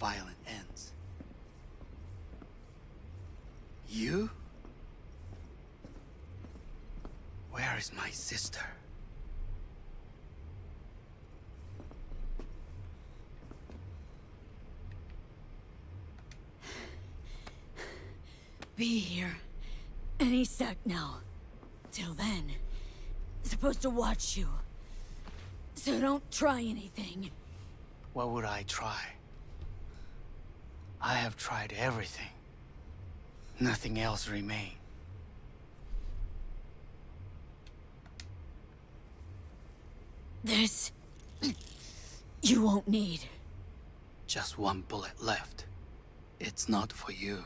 violent ends. You? Where is my sister? Be here any sec now. Till then, supposed to watch you. So don't try anything. What would I try? I have tried everything. Nothing else remains. This... you won't need. Just one bullet left. It's not for you.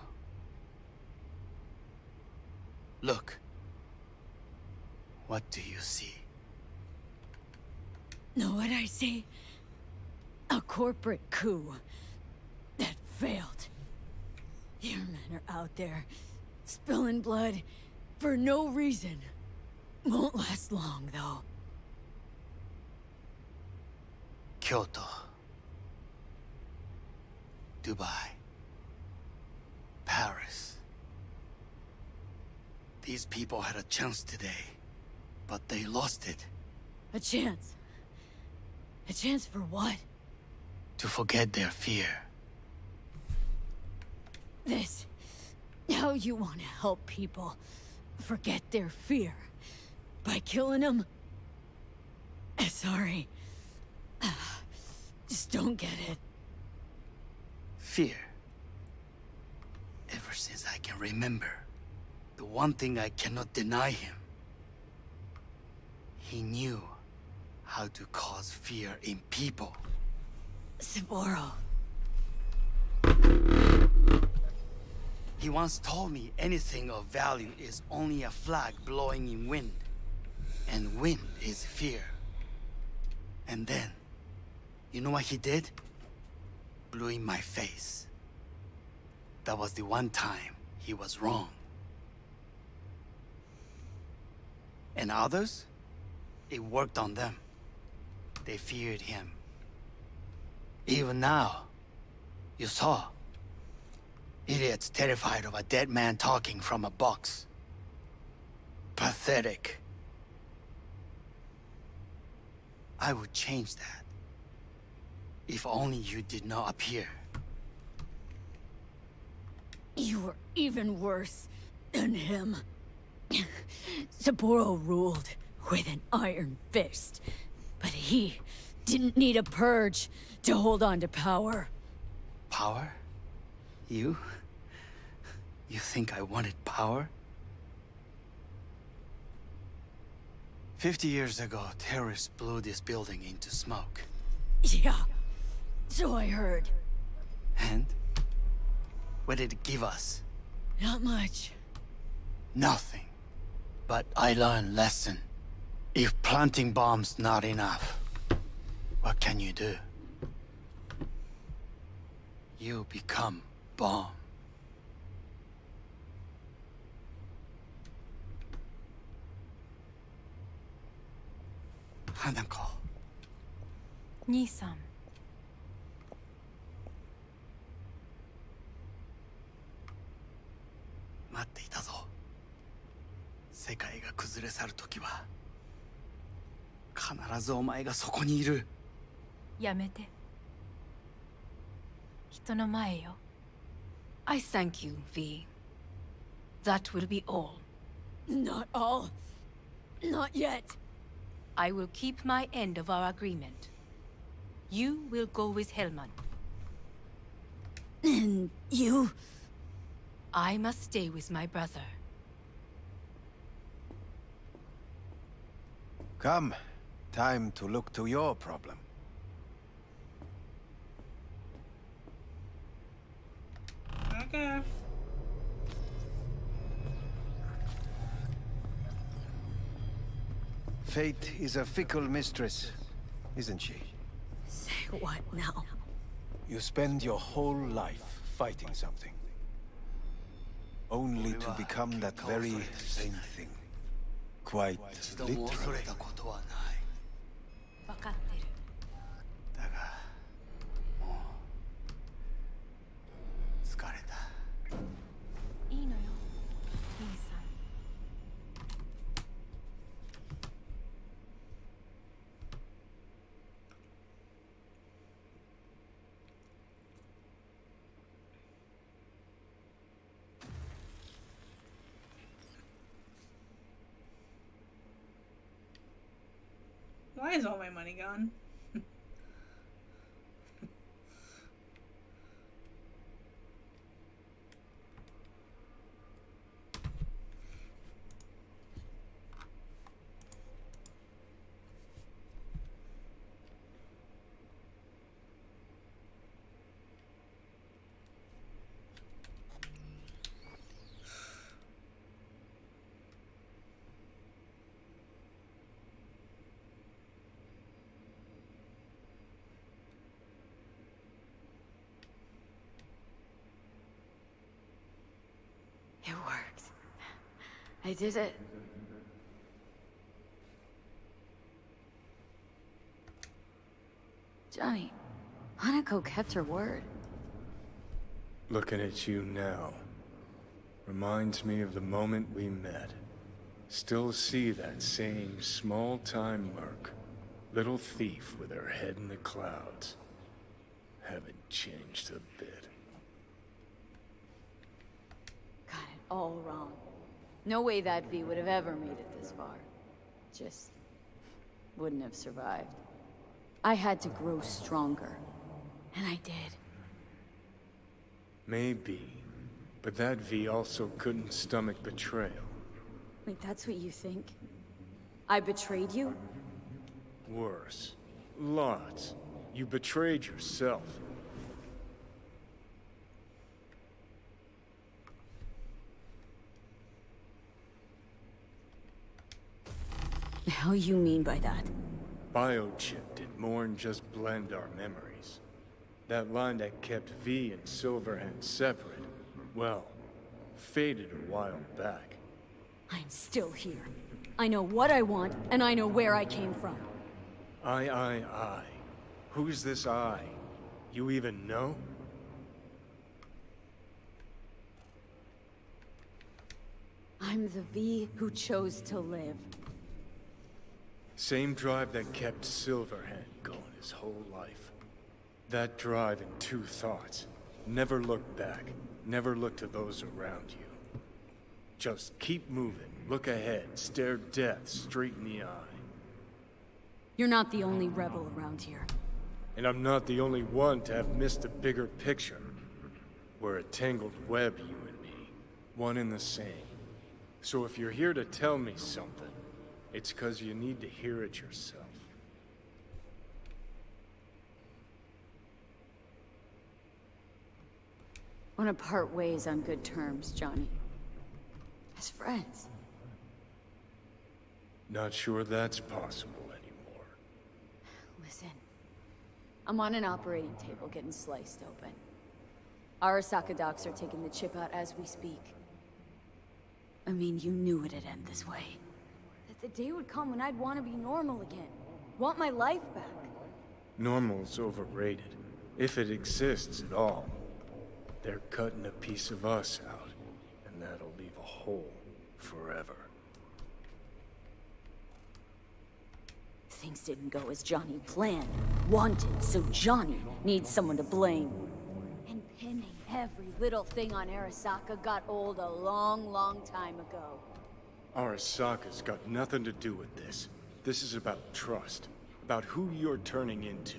Look. What do you see? Know what I see? A corporate coup that failed. Your men are out there, spilling blood for no reason. Won't last long, though. Kyoto. Dubai. Paris. These people had a chance today, but they lost it. A chance? A chance for what? To forget their fear. This... how you want to help people forget their fear? By killing them? Sorry. Just don't get it. Fear. Ever since I can remember, the one thing I cannot deny him. He knew how to cause fear in people. Saburo. He once told me anything of value is only a flag blowing in wind. And wind is fear. And then, you know what he did? Blew in my face. That was the one time he was wrong. And others? It worked on them. They feared him. Even now, you saw. Idiots terrified of a dead man talking from a box. Pathetic. I would change that. If only you did not appear. You were even worse than him. Saburo ruled with an iron fist, but he didn't need a purge to hold on to power. Power? You? You think I wanted power? 50 years ago, terrorists blew this building into smoke. Yeah, so I heard. And? What did it give us? Not much. Nothing. But I learned lesson. If planting bombs not enough, what can you do? You become bomb. Hanako. 兄さん。待っていたぞ。世界が崩れ去る時は必ずお前がそこにいる。やめて。人の前よ。I thank you, V. That will be all. Not all. Not yet. I will keep my end of our agreement. You will go with Hellman. And you? I must stay with my brother. Come. Time to look to your problem. Okay. Fate is a fickle mistress, isn't she? Say what now? You spend your whole life fighting something. Only to become that very same thing. Quite 一度も恐れ literally. たことはない。分かってる。だが、もう Why is all my money gone? It worked. I did it. Johnny, Hanako kept her word. Looking at you now reminds me of the moment we met. Still see that same small-time merc. Little thief with her head in the clouds. Haven't changed a bit. Got it all wrong. No way that V would have ever made it this far. Just wouldn't have survived. I had to grow stronger. And I did. Maybe. But that V also couldn't stomach betrayal. Wait, that's what you think? I betrayed you? Worse. Lots. You betrayed yourself. The hell you mean by that? Biochip did more than just blend our memories. That line that kept V and Silverhand separate, well, faded a while back. I'm still here. I know what I want, and I know where I came from. I. Who's this I? You even know? I'm the V who chose to live. Same drive that kept Silverhand going his whole life. That drive and two thoughts. Never look back. Never look to those around you. Just keep moving. Look ahead. Stare death straight in the eye. You're not the only rebel around here. And I'm not the only one to have missed the bigger picture. We're a tangled web, you and me. One and the same. So if you're here to tell me something, it's 'cause you need to hear it yourself. Want to part ways on good terms, Johnny. As friends. Not sure that's possible anymore. Listen. I'm on an operating table getting sliced open. Arasaka docs are taking the chip out as we speak. I mean, you knew it'd end this way. That the day would come when I'd want to be normal again. Want my life back. Normal's overrated. If it exists at all. They're cutting a piece of us out, and that'll leave a hole forever. Things didn't go as Johnny planned. Wanted, so Johnny needs someone to blame. And pinning every little thing on Arasaka got old a long, long time ago. Arasaka's got nothing to do with this. This is about trust. About who you're turning into.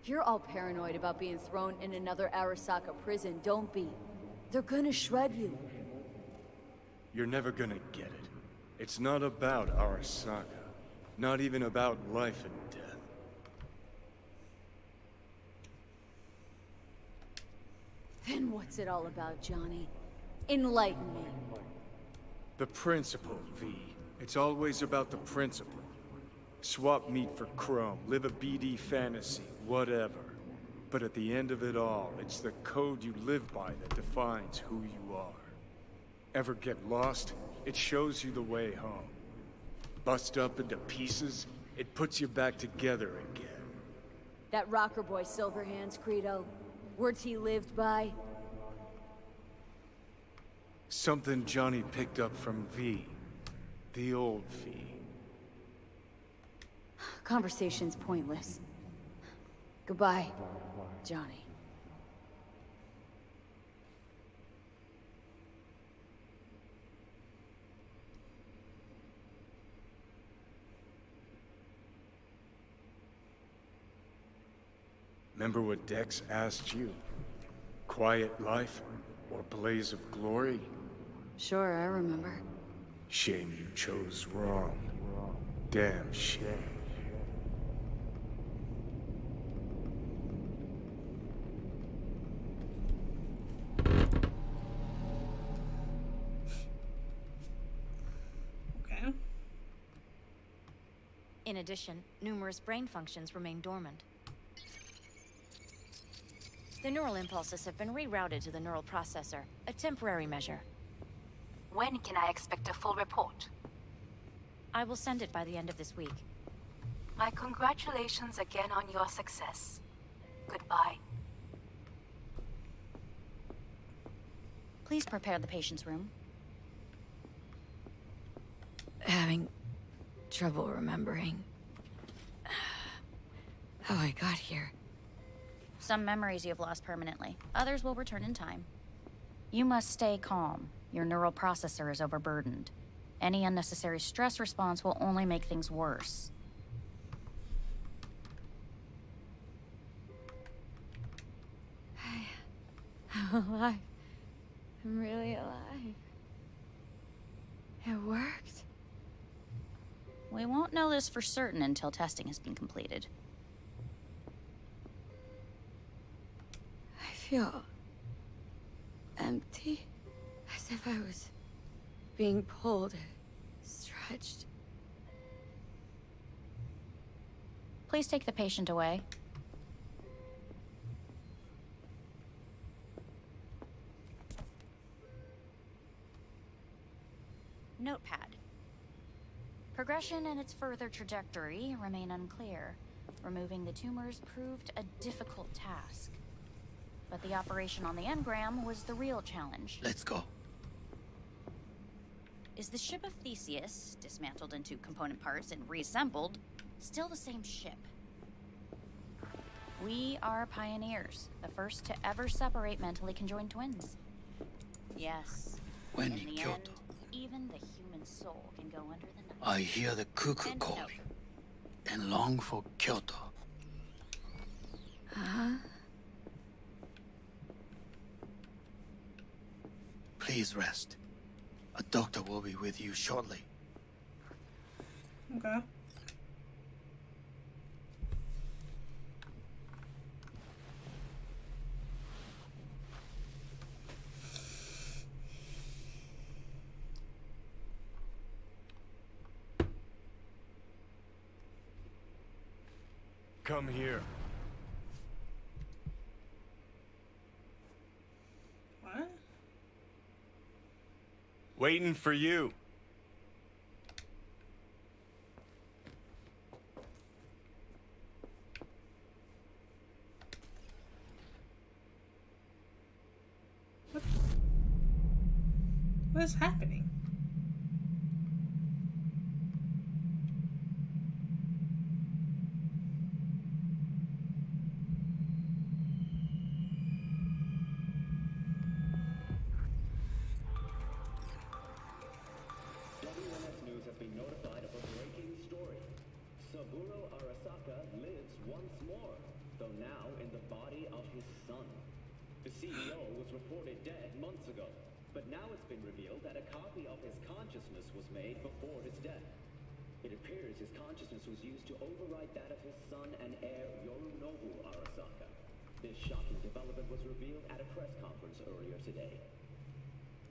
If you're all paranoid about being thrown in another Arasaka prison, don't be. They're gonna shred you. You're never gonna get it. It's not about Arasaka. Not even about life and death. Then what's it all about, Johnny? Enlighten me. The principle, V. It's always about the principle. Swap meat for chrome, live a BD fantasy, whatever. But at the end of it all, it's the code you live by that defines who you are. Ever get lost? It shows you the way home. Bust up into pieces, it puts you back together again. That rocker boy Silverhand's credo. Words he lived by. Something Johnny picked up from V. The old V. Conversation's pointless. Goodbye, Johnny. Remember what Dex asked you? Quiet life or blaze of glory? Sure, I remember. Shame you chose wrong. Damn shame. Okay. In addition, numerous brain functions remain dormant. The neural impulses have been rerouted to the neural processor, a temporary measure. When can I expect a full report? I will send it by the end of this week. My congratulations again on your success. Goodbye. Please prepare the patient's room. Having trouble remembering how I got here. Some memories you have lost permanently. Others will return in time. You must stay calm. Your neural processor is overburdened. Any unnecessary stress response will only make things worse. I'm alive. I'm really alive. It worked. We won't know this for certain until testing has been completed. I feel empty, as if I was being pulled, stretched. Please take the patient away. Notepad. Progression and its further trajectory remain unclear. Removing the tumors proved a difficult task. But the operation on the engram was the real challenge. Let's go. Is the ship of Theseus, dismantled into component parts and reassembled, still the same ship? We are pioneers, the first to ever separate mentally conjoined twins. Yes. When in in the Kyoto, end, even the human soul can go under the knife. I hear the cuckoo And calling and long for Kyoto. Please rest. A doctor will be with you shortly. Okay. Come here. What? Waiting for you. What is happening? WNS News has been notified of a breaking story. Saburo Arasaka lives once more, though now in the body of his son. The CEO was reported dead months ago, but now it's been revealed that a copy of his consciousness was made before his death. It appears his consciousness was used to override that of his son and heir Yorinobu Arasaka. This shocking development was revealed at a press conference earlier today.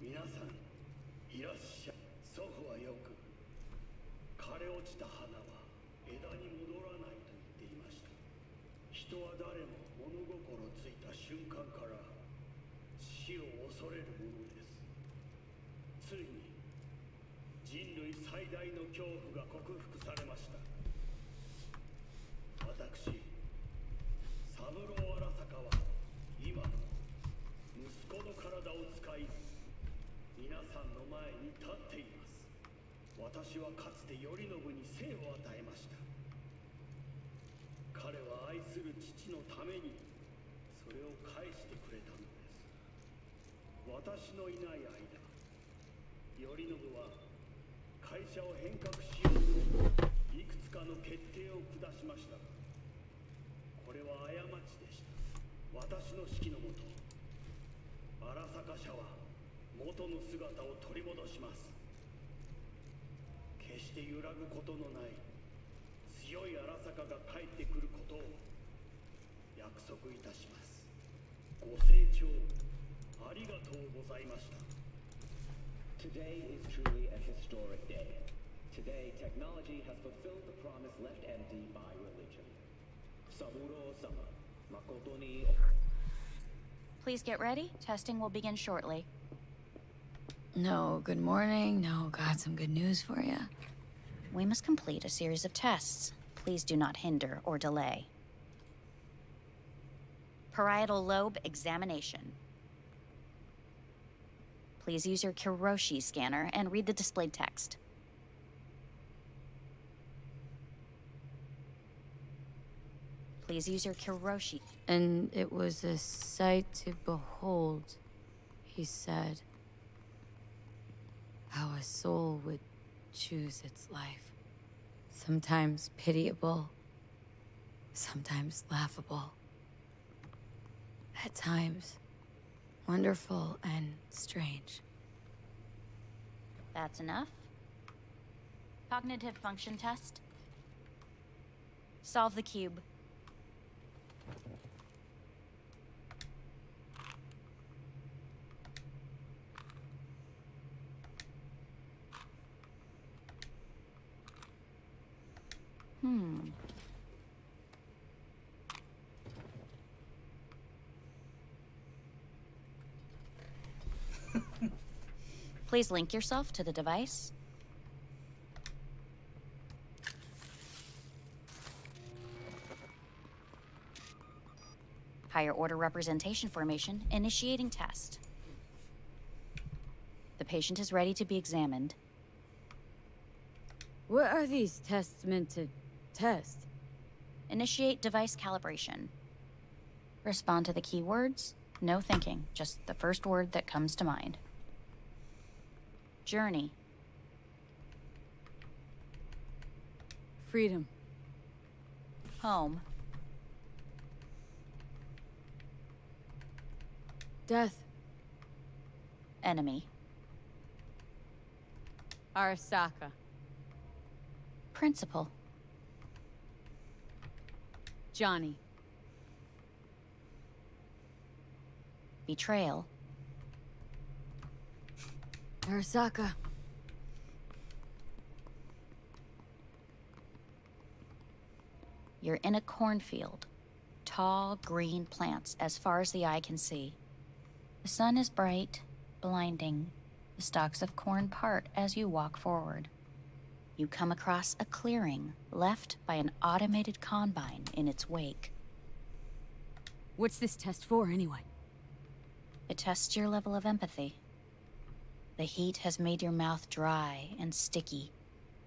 皆さんいらっしゃい。祖父はよく枯れ落ちた花は枝に戻らないと言っていました。人は誰も物心ついた瞬間から死を恐れるものです。ついに人類最大の恐怖が克服されました。私三郎荒坂は今息子の体を使い皆さんの前に立っています。私はかつて頼信に生を与えました。彼は愛する父のためにそれを返してくれたのです。私のいない間、頼信は会社を変革しようといくつかの決定を下しました。これれは過ちでした。私の指揮のもと、荒坂社は元の姿を取り戻します。決して揺らぐことのない強い荒坂が帰ってくることを約束いたします。ご清聴ありがとうございました。 Today is truly a historic day. Today, technology has fulfilled the promise left empty by religion. Saburo-sama, makoto ni... Please get ready. Testing will begin shortly. No, good morning. No, got some good news for you. We must complete a series of tests. Please do not hinder or delay. Parietal lobe examination. Please use your Kiroshi scanner and read the displayed text. Please use your Kiroshi. And it was a sight to behold, he said. How a soul would choose its life. Sometimes pitiable, sometimes laughable. At times, wonderful and strange. That's enough. Cognitive function test. Solve the cube. Please link yourself to the device. Higher order representation formation, initiating test. The patient is ready to be examined. What are these tests meant to test? Initiate device calibration. Respond to the keywords. No thinking, just the first word that comes to mind. Journey. Freedom. Home. Death. Enemy. Arasaka. Principal. Johnny. Betrayal. Arasaka. You're in a cornfield. Tall, green plants as far as the eye can see. The sun is bright, blinding. The stalks of corn part as you walk forward. You come across a clearing left by an automated combine in its wake. What's this test for, anyway? It tests your level of empathy. The heat has made your mouth dry and sticky.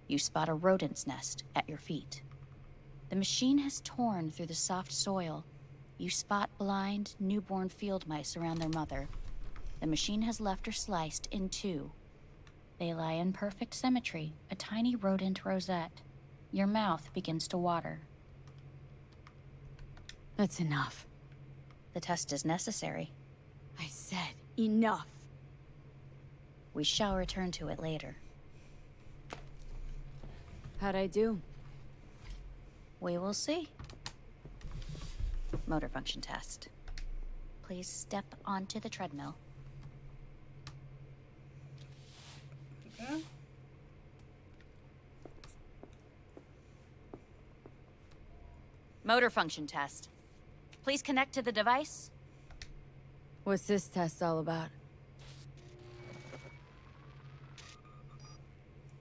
You spot a rodent's nest at your feet. The machine has torn through the soft soil. You spot blind, newborn field mice around their mother. The machine has left her sliced in two. They lie in perfect symmetry, a tiny rodent rosette. Your mouth begins to water. That's enough. The test is necessary. I said enough. We shall return to it later. How'd I do? We will see. Motor function test. Please step onto the treadmill. Okay. Motor function test. Please connect to the device. What's this test all about?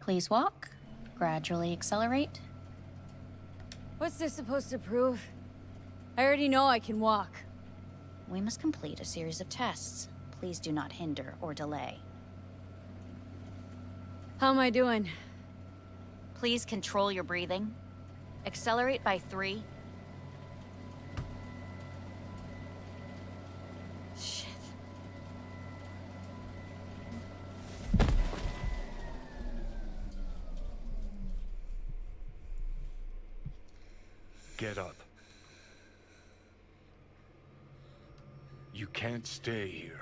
Please walk. Gradually accelerate. What's this supposed to prove? I already know I can walk. We must complete a series of tests. Please do not hinder or delay. How am I doing? Please control your breathing. Accelerate by 3. Shit. Get up. You can't stay here.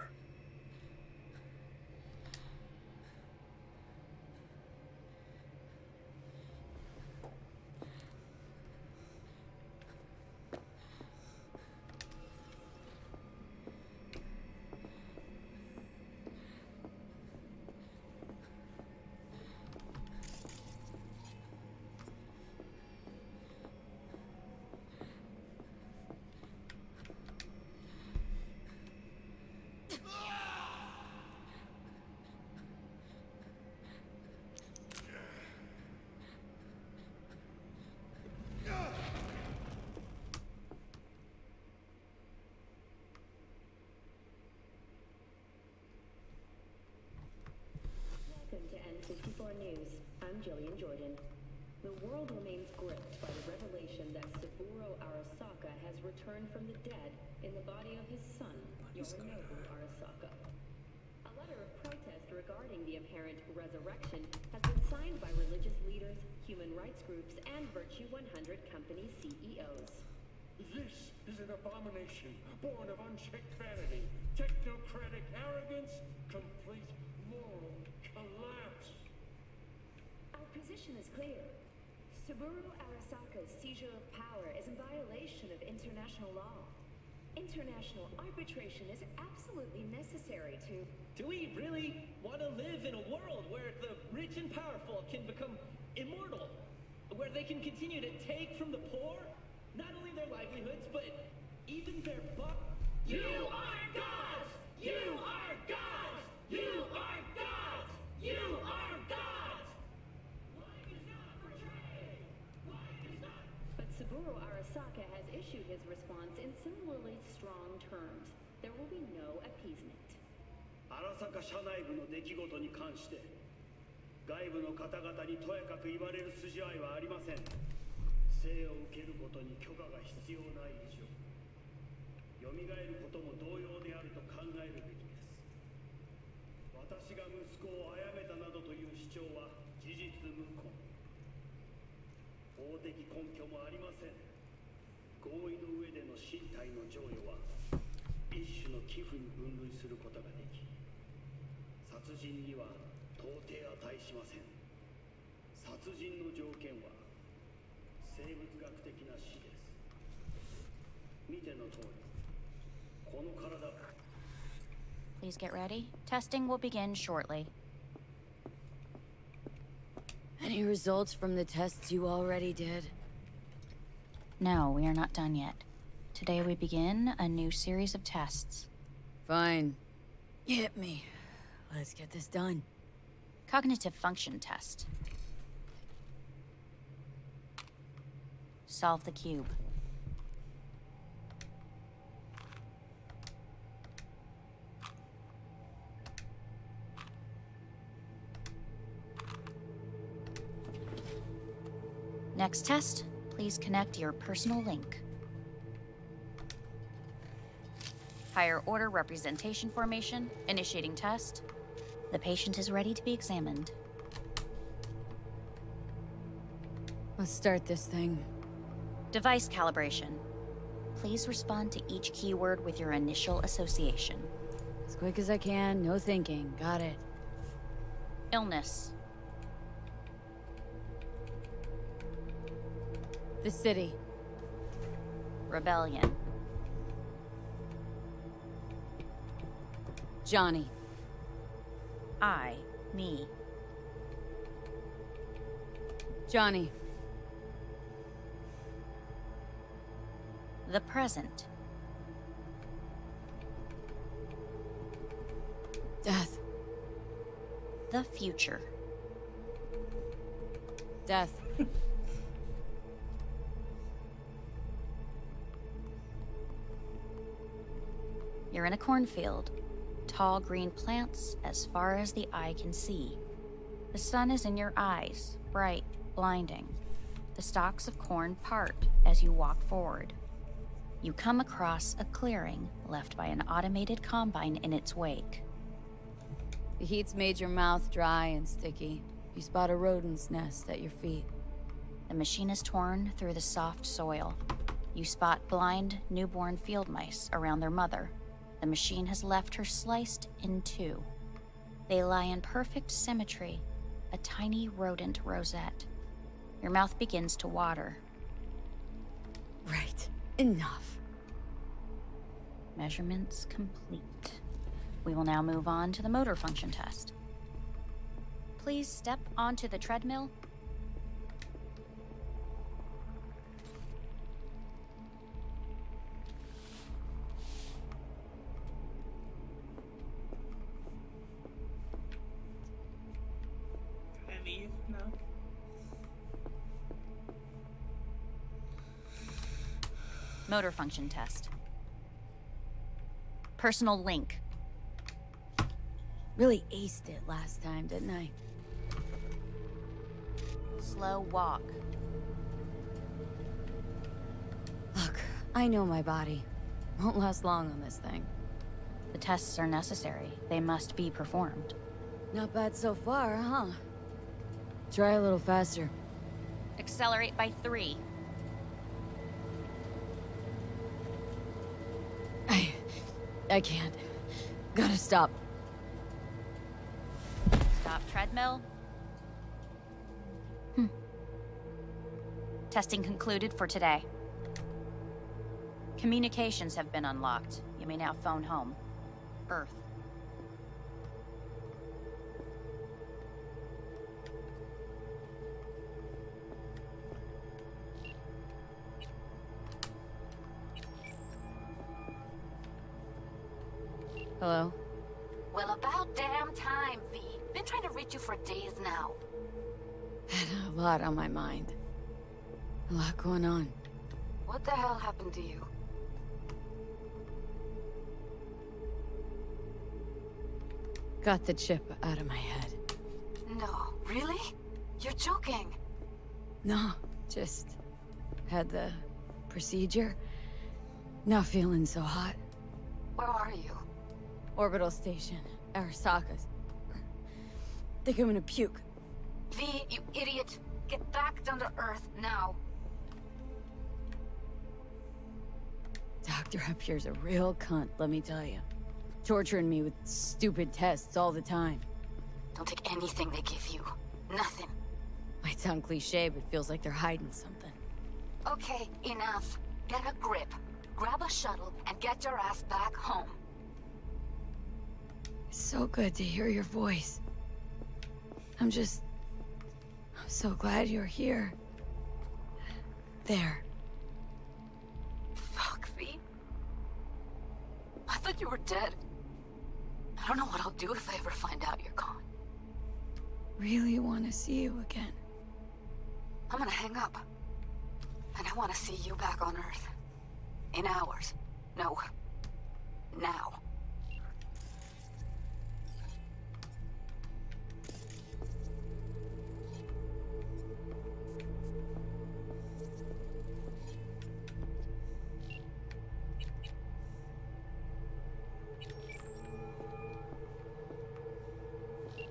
Welcome to N54 News. I'm Jillian Jordan. The world remains gripped by the revelation that Saburo Arasaka has returned from the dead in the body of his son, Yorinobu Arasaka. A letter of protest regarding the apparent resurrection has been signed by religious leaders, human rights groups, and Virtue 100 company CEOs. This is an abomination born of unchecked vanity, technocratic arrogance, complete moral collapse. Our position is clear. Saburo Arasaka's seizure of power is in violation of international law. International arbitration is absolutely necessary to... Do we really want to live in a world where the rich and powerful can become immortal? Where they can continue to take from the poor? Not only their livelihoods, but even their You are gods! You are gods! You are gods! You are gods! Life is not portrayed! Life is not... But Saburo Arasaka has issued his response in similarly strong terms. There will be no appeasement. 荒坂社内部の出来事に関して外部の方々にとやかく言われる筋合いはありません。生を受けることに許可が必要ない以上、蘇ることも同様であると考えるべきです。私が息子を殺めたなどという主張は事実無根。法的根拠もありません。合意の上での身体の贈与は一種の寄付に分類することができ、殺人には到底値しません。殺人の条件は生物学的な死です。見ての通り、この体。 Please get ready. Testing will begin shortly. Any results from the tests you already did? No, we are not done yet. Today we begin a new series of tests. Fine. Hit me. Let's get this done. Cognitive function test. Solve the cube. Next test, please connect your personal link. Higher order representation formation, initiating test. The patient is ready to be examined. Let's start this thing. Device calibration. Please respond to each keyword with your initial association. As quick as I can, no thinking. Got it. Illness. The city. Rebellion. Johnny. I, me. Johnny. The present. Death. The future. Death. You're in a cornfield. Tall green plants as far as the eye can see. The sun is in your eyes, bright, blinding. The stalks of corn part as you walk forward. You come across a clearing left by an automated combine in its wake. The heat's made your mouth dry and sticky. You spot a rodent's nest at your feet. The machine is torn through the soft soil. You spot blind, newborn field mice around their mother. The machine has left her sliced in two. They lie in perfect symmetry, a tiny rodent rosette. Your mouth begins to water. Right. Enough. Measurements complete. We will now move on to the motor function test. Please step onto the treadmill. Can I leave now? Motor function test. Personal link. Really aced it last time, didn't I? Slow walk. Look, I know my body. Won't last long on this thing. The tests are necessary. They must be performed. Not bad so far, huh? Try a little faster. Accelerate by 3. I can't. Gotta stop. Stop treadmill. Testing concluded for today. Communications have been unlocked. You may now phone home. Earth. Hello? Well, about damn time, V. Been trying to reach you for days now. Had a lot on my mind. A lot going on. What the hell happened to you? Got the chip out of my head. No, really? You're joking. No, just had the procedure. Not feeling so hot. Where are you? Orbital station, Arasaka's. Think I'm gonna puke. V, you idiot. Get back down to Earth now. Doctor up here's a real cunt, let me tell you. Torturing me with stupid tests all the time. Don't take anything they give you. Nothing. Might sound cliche, but feels like they're hiding something. Okay, enough. Get a grip. Grab a shuttle and get your ass back home. It's so good to hear your voice. I'm so glad you're here. There. Fuck, V. I thought you were dead. I don't know what I'll do if I ever find out you're gone. Really want to see you again. I'm gonna hang up. And I want to see you back on Earth. In hours. No. Now.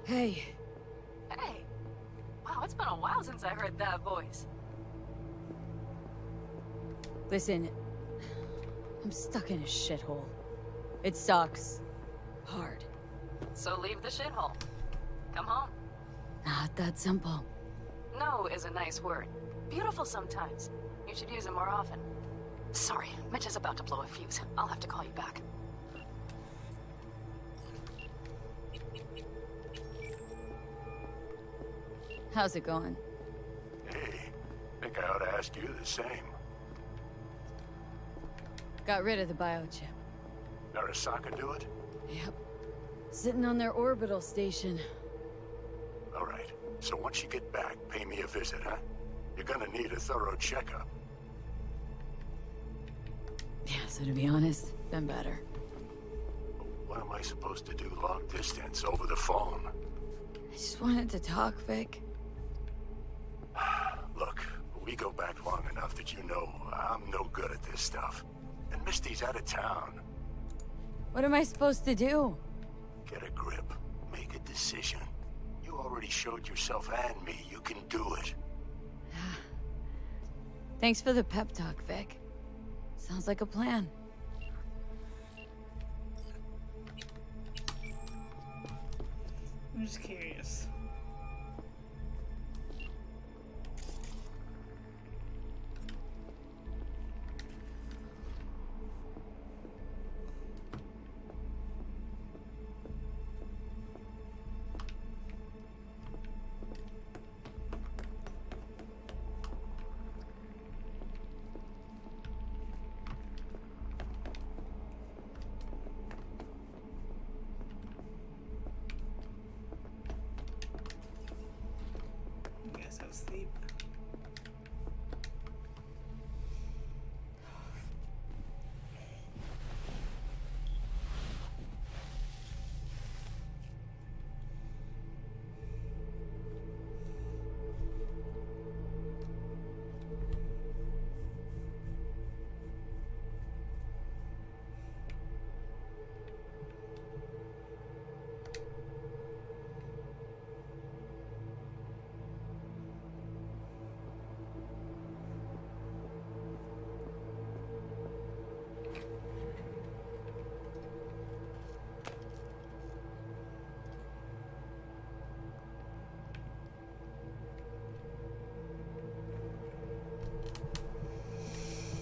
Hey. Hey. Wow, it's been a while since I heard that voice. Listen, I'm stuck in a shithole. It sucks. Hard. So leave the shithole. Come home. Not that simple. No is a nice word. Beautiful sometimes. You should use it more often. Sorry, Mitch is about to blow a fuse. I'll have to call you back. How's it going? Hey, think I ought to ask you the same. Got rid of the biochip. Arasaka do it? Yep. Sitting on their orbital station. All right. So once you get back, pay me a visit, huh? You're gonna need a thorough checkup. Yeah, so to be honest, been better. What am I supposed to do long distance over the phone? I just wanted to talk, Vic. Look, we go back long enough that you know I'm no good at this stuff. And Misty's out of town. What am I supposed to do? Get a grip. Make a decision. You already showed yourself and me you can do it. Thanks for the pep talk, Vic. Sounds like a plan. I'm just curious. Guess I'll sleep.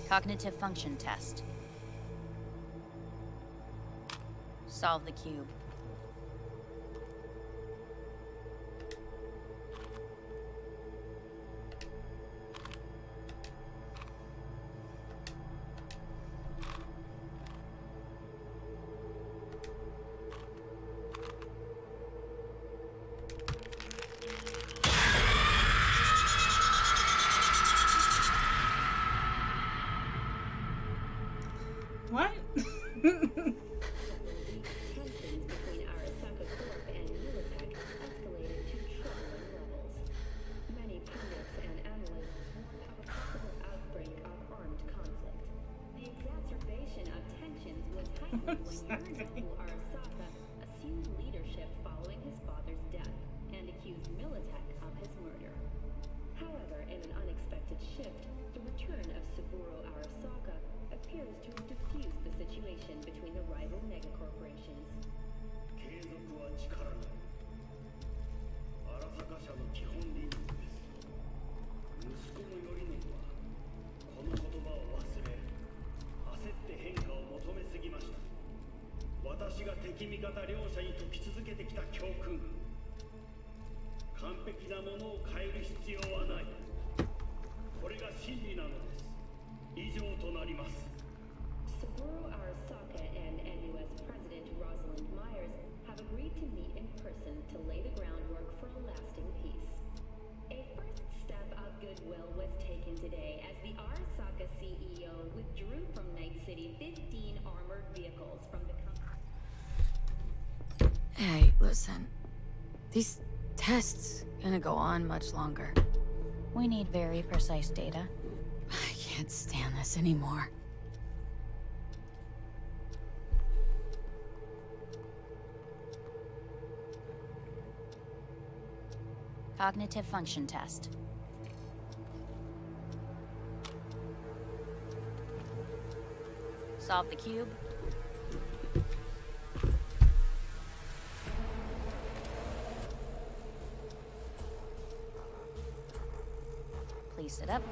Cognitive function test. Solve the cube. What? Tensions between Arasaka Corp and Militech escalated to troubling levels. Many pundits and analysts warned of a possible outbreak of armed conflict. The exacerbation of tensions was heightened when Yorinobu Arasaka assumed leadership following his father's death and accused Militech of his murder. However, in an unexpected shift, the return of Saburo Arasaka appears to have diffused the situation between the rival megacorporations. 継続は力なり。荒坂社の基本理念です。息子の頼信はこの言葉を忘れ、焦って変化を求めすぎました。私が敵味方両者に説き続けてきた教訓。完璧なものを変える必要はない。これが真理なのです。以上となります。 Saburo Arasaka and NUS President Rosalind Myers have agreed to meet in person to lay the groundwork for a lasting peace. A first step of goodwill was taken today as the Arasaka CEO withdrew from Night City 15 armored vehicles from the company. Hey, listen. These tests gonna go on much longer. We need very precise data. I can't stand this anymore. Cognitive function test. Solve the cube. Please sit up.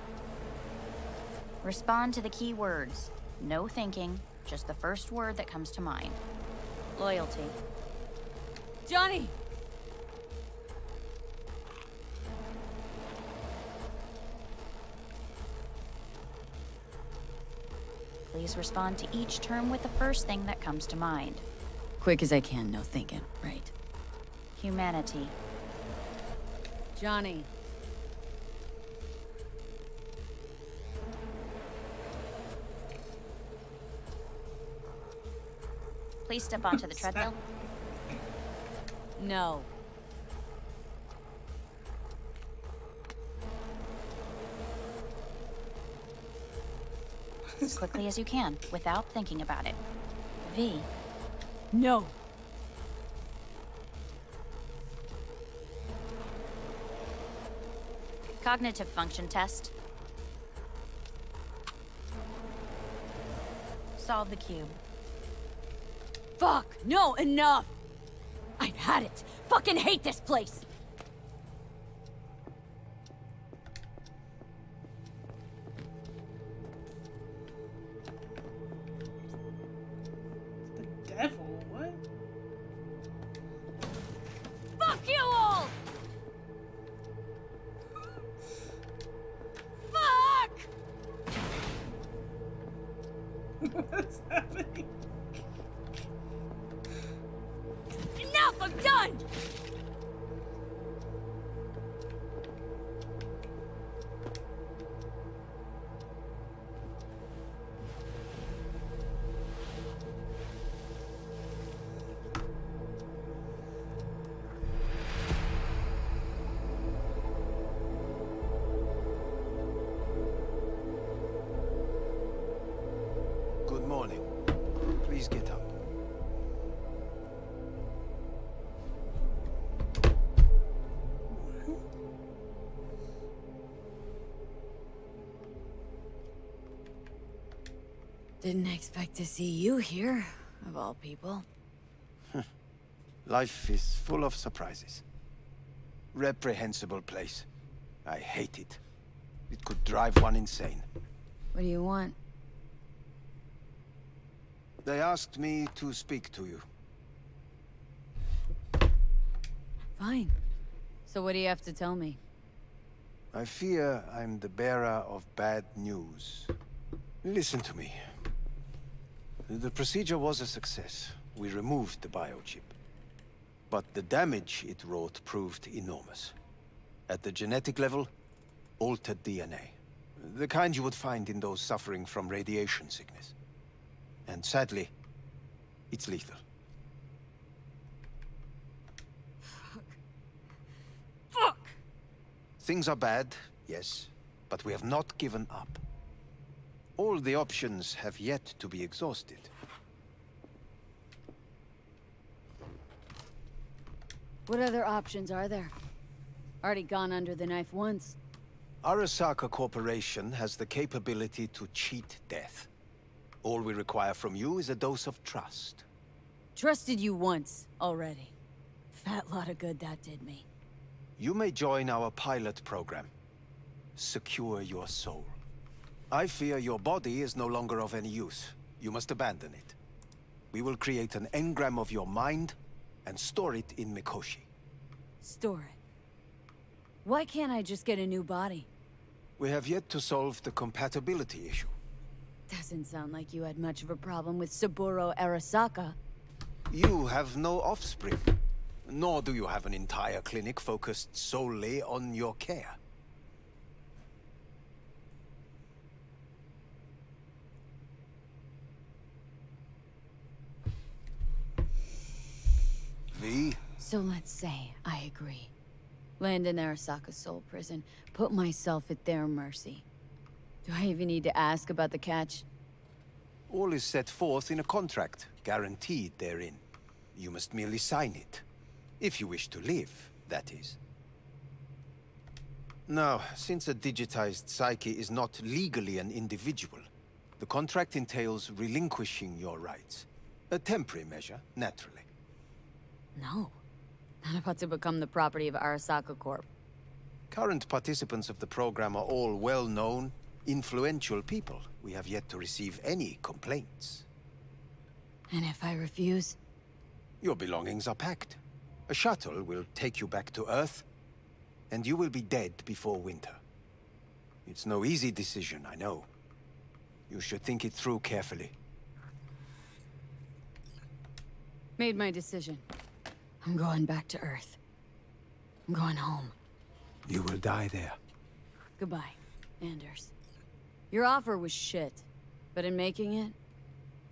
Respond to the key words. No thinking, just the first word that comes to mind. Loyalty. Johnny! Please respond to each term with the first thing that comes to mind. Quick as I can, no thinking, right? Humanity. Johnny. Please step onto the treadmill. No. As quickly as you can, without thinking about it. V. No. Cognitive function test. Solve the cube. Fuck! No, enough! I've had it. fucking hate this place! The devil? What? Fuck you all! Fuck! What's happening? Enough! I'm done! Good morning. Please get up. Didn't expect to see you here, of all people. Life is full of surprises. Reprehensible place. I hate it. It could drive one insane. What do you want? They asked me to speak to you. Fine. So what do you have to tell me? I fear I'm the bearer of bad news. Listen to me. The procedure was a success. We removed the biochip. But the damage it wrought proved enormous. At the genetic level, altered DNA. The kind you would find in those suffering from radiation sickness. And sadly, it's lethal. Fuck! Things are bad, yes, but we have not given up. All the options have yet to be exhausted. What other options are there? Already gone under the knife once. Arasaka Corporation has the capability to cheat death. All we require from you is a dose of trust. Trusted you once, already. Fat lot of good that did me. You may join our pilot program. Secure your soul. I fear your body is no longer of any use. You must abandon it. We will create an engram of your mind and store it in Mikoshi. Store it. Why can't I just get a new body? We have yet to solve the compatibility issue. Doesn't sound like you had much of a problem with Saburo Arasaka. You have no offspring. Nor do you have an entire clinic focused solely on your care. V? So let's say I agree. Land in Arasaka's soul prison. Put myself at their mercy. Do I even need to ask about the catch? All is set forth in a contract, guaranteed therein. You must merely sign it. If you wish to live, that is. Now, since a digitized psyche is not legally an individual, the contract entails relinquishing your rights. A temporary measure, naturally. No. Not about to become the property of Arasaka Corp. Current participants of the program are all well-known, influential people. We have yet to receive any complaints. And if I refuse? Your belongings are packed. A shuttle will take you back to Earth, and you will be dead before winter. It's no easy decision, I know. You should think it through carefully. Made my decision. I'm going back to Earth. I'm going home. You will die there. Goodbye, Anders. Your offer was shit, but in making it,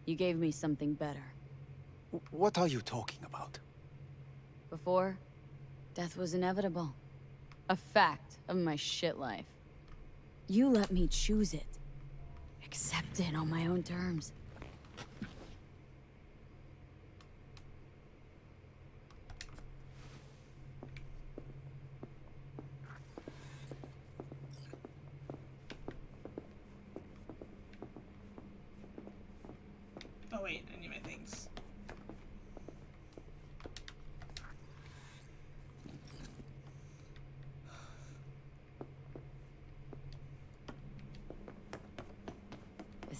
you gave me something better. What are you talking about? Before, death was inevitable. A fact of my shit life. You let me choose it. Accept it on my own terms. Oh wait, I need my things.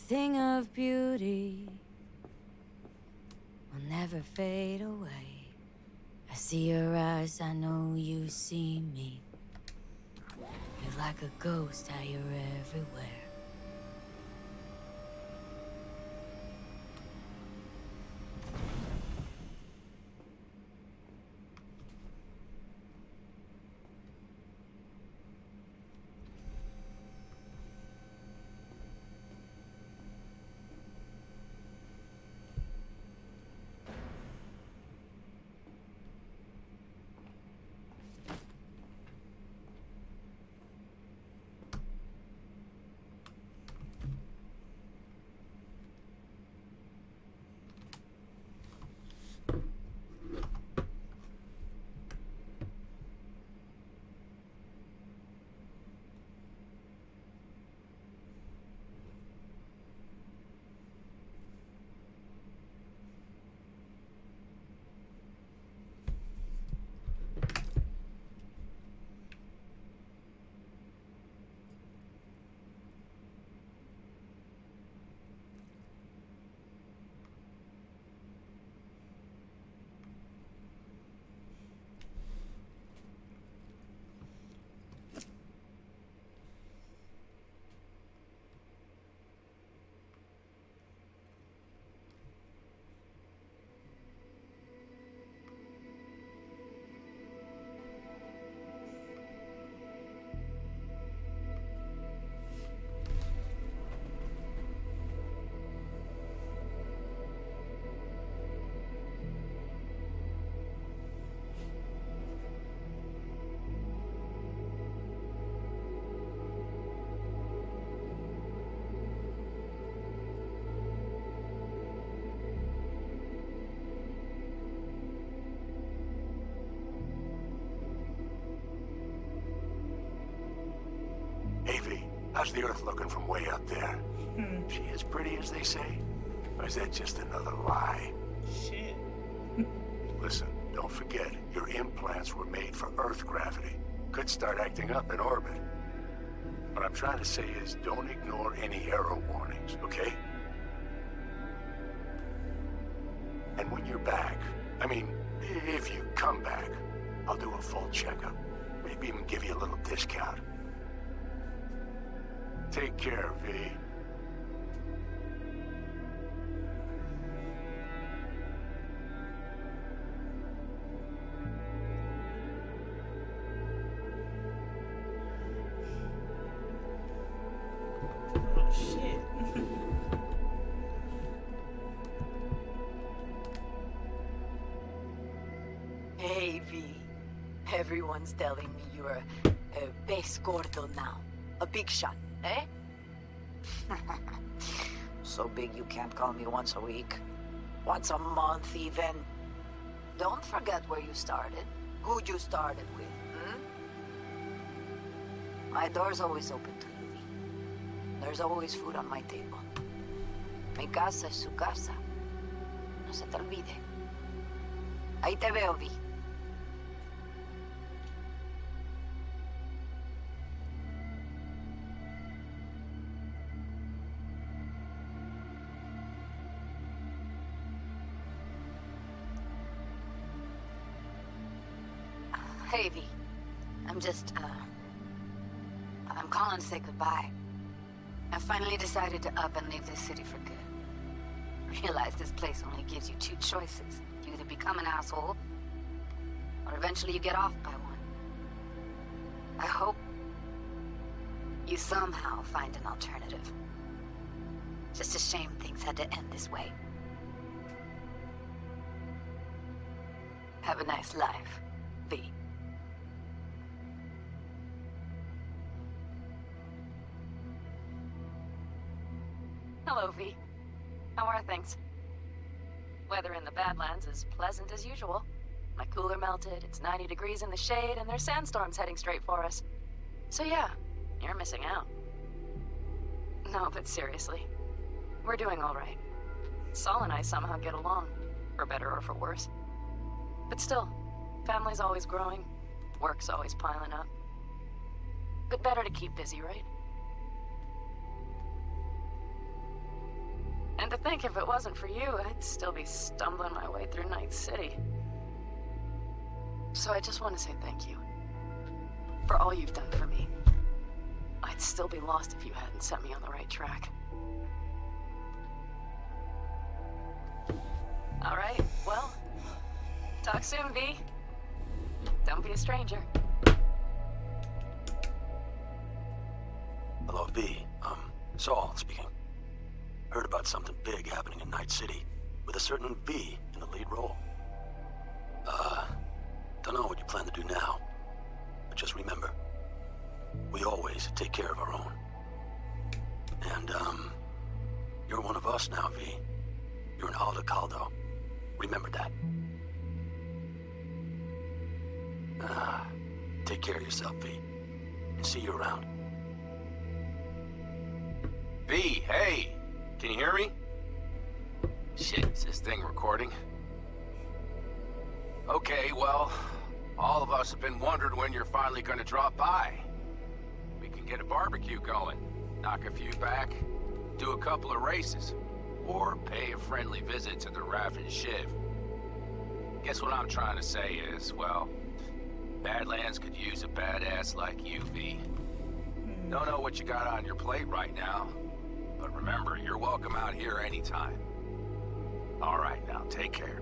thing of beauty will never fade away. I see your eyes, I know you see me. You're like a ghost, how you're everywhere. How's the Earth looking from way up there? She as pretty as they say? Or is that just another lie? Shit. Listen, don't forget, your implants were made for Earth gravity. Could start acting up in orbit. What I'm trying to say is, don't ignore any error warnings, okay? And when you're back, I mean, if you come back, I'll do a full checkup. Maybe even give you a little discount. Take care, V. Oh, shit. Hey, V. Everyone's telling me you're a base gordo now. A big shot, eh? So big you can't call me once a week. Once a month, even. Don't forget where you started. Who you started with, My door's always open to you, V. There's always food on my table. Mi casa es su casa. No se te olvide. Ahí te veo, V. Hey, V. I'm calling to say goodbye. I finally decided to up and leave this city for good. Realize this place only gives you two choices. You either become an asshole, or eventually you get off by one. I hope you somehow find an alternative. Just a shame things had to end this way. Have a nice life, V. Hello, V. How are things? Weather in the Badlands is pleasant as usual. My cooler melted, it's 90 degrees in the shade, and there's sandstorms heading straight for us. So yeah, you're missing out. No, but seriously, we're doing all right. Saul and I somehow get along, for better or for worse. But still, family's always growing, work's always piling up. But better to keep busy, right? And to think if it wasn't for you, I'd still be stumbling my way through Night City. So I just want to say thank you. For all you've done for me. I'd still be lost if you hadn't set me on the right track. Alright, well, talk soon, V. Don't be a stranger. Hello, V. Saul speaking. Heard about something big happening in Night City, with a certain V in the lead role. Don't know what you plan to do now, but just remember, we always take care of our own. And, you're one of us now, V. You're an Alda Caldo. Remember that. Take care of yourself, V. And see you around. V, hey! Can you hear me? Shit, is this thing recording? Okay, well, all of us have been wondering when you're finally gonna drop by. We can get a barbecue going, knock a few back, do a couple of races, or pay a friendly visit to the Raff and Shiv. Guess what I'm trying to say is, well, Badlands could use a badass like you, V. Don't know what you got on your plate right now, but remember, you're welcome out here anytime. All right, now, take care.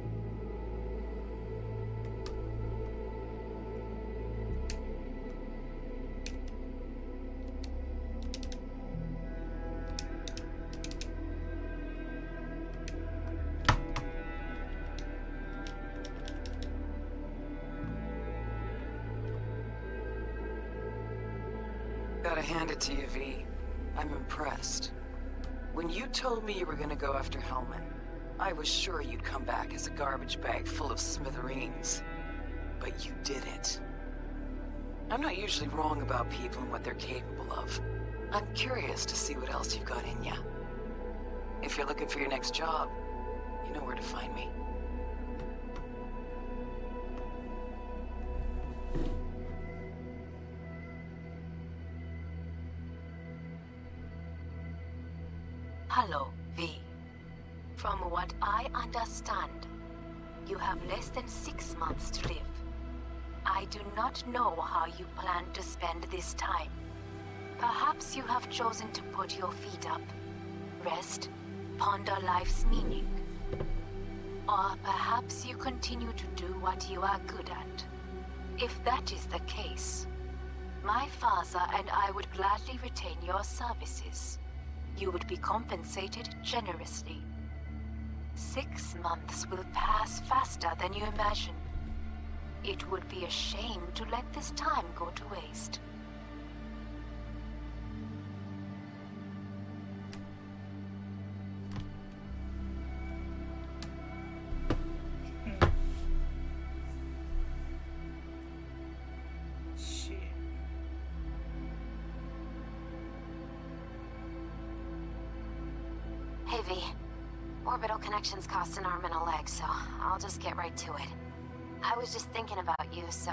Gotta hand it to you, V. I'm impressed. When you told me you were gonna go after Hellman, I was sure you'd come back as a garbage bag full of smithereens. But you didn't. I'm not usually wrong about people and what they're capable of. I'm curious to see what else you've got in ya. If you're looking for your next job, you know where to find me. Hello, V. From what I understand, you have less than 6 months to live. I do not know how you plan to spend this time. Perhaps you have chosen to put your feet up, rest, ponder life's meaning. Or perhaps you continue to do what you are good at. If that is the case, my father and I would gladly retain your services. You would be compensated generously. 6 months will pass faster than you imagine. It would be a shame to let this time go to waste. Hey, V. Orbital connections cost an arm and a leg, so I'll just get right to it. I was just thinking about you, so